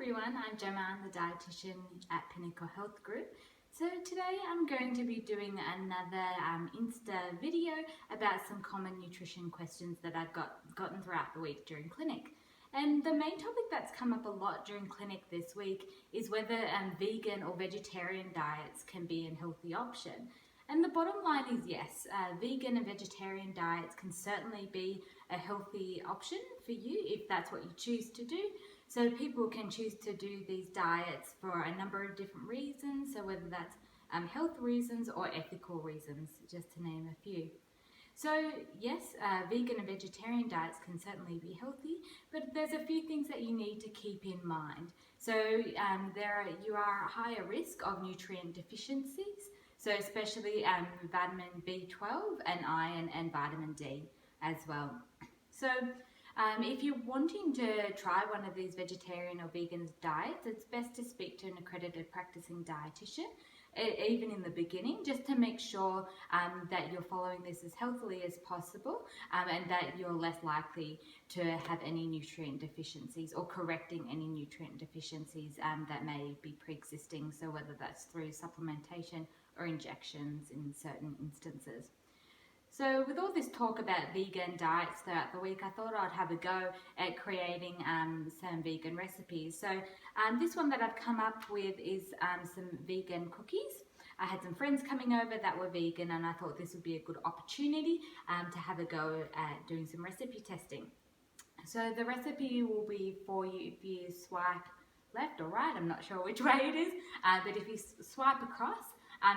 everyone, I'm Gemma, I'm the dietitian at Pinnacle Health Group. So today I'm going to be doing another Insta video about some common nutrition questions that I've gotten throughout the week during clinic. And the main topic that's come up a lot during clinic this week is whether vegan or vegetarian diets can be a healthy option. And the bottom line is yes, vegan and vegetarian diets can certainly be a healthy option for you if that's what you choose to do. So people can choose to do these diets for a number of different reasons, so whether that's health reasons or ethical reasons, just to name a few. So yes, vegan and vegetarian diets can certainly be healthy, but there's a few things that you need to keep in mind. So you are at higher risk of nutrient deficiencies, so especially vitamin B12 and iron and vitamin D as well. So if you're wanting to try one of these vegetarian or vegan diets, it's best to speak to an accredited practicing dietitian, even in the beginning, just to make sure that you're following this as healthily as possible and that you're less likely to have any nutrient deficiencies or correcting any nutrient deficiencies that may be pre-existing, so whether that's through supplementation or injections in certain instances. So with all this talk about vegan diets throughout the week, I thought I'd have a go at creating some vegan recipes. So this one that I've come up with is some vegan cookies. I had some friends coming over that were vegan, and I thought this would be a good opportunity to have a go at doing some recipe testing. So the recipe will be for you if you swipe left or right, I'm not sure which way it is, but if you swipe across,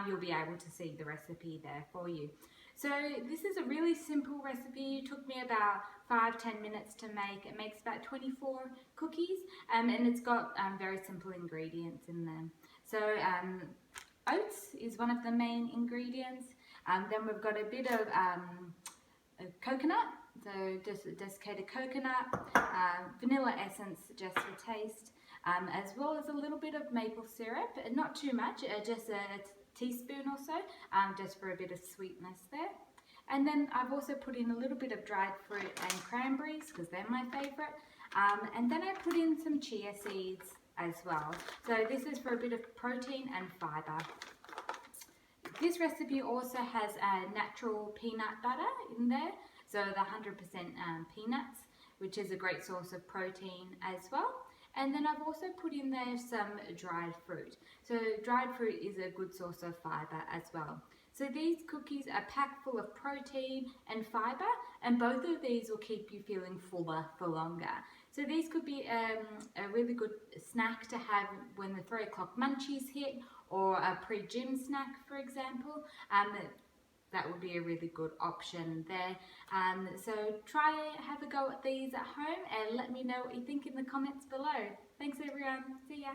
you'll be able to see the recipe there for you. So this is a really simple recipe. It took me about 5-10 minutes to make. It makes about 24 cookies and it's got very simple ingredients in them. So oats is one of the main ingredients. Then we've got a bit of coconut, so just desiccated coconut, vanilla essence just for taste, as well as a little bit of maple syrup, not too much, just a teaspoon or so, just for a bit of sweetness there. And then I've also put in a little bit of dried fruit and cranberries because they're my favourite. And then I put in some chia seeds as well. So this is for a bit of protein and fibre. This recipe also has natural peanut butter in there, so the 100% peanuts, which is a great source of protein as well. And then I've also put in there some dried fruit. So dried fruit is a good source of fibre as well. So these cookies are packed full of protein and fibre, and both of these will keep you feeling fuller for longer. So these could be a really good snack to have when the 3 o'clock munchies hit, or a pre-gym snack, for example. That would be a really good option there. So have a go at these at home and let me know what you think in the comments below. Thanks everyone, see ya.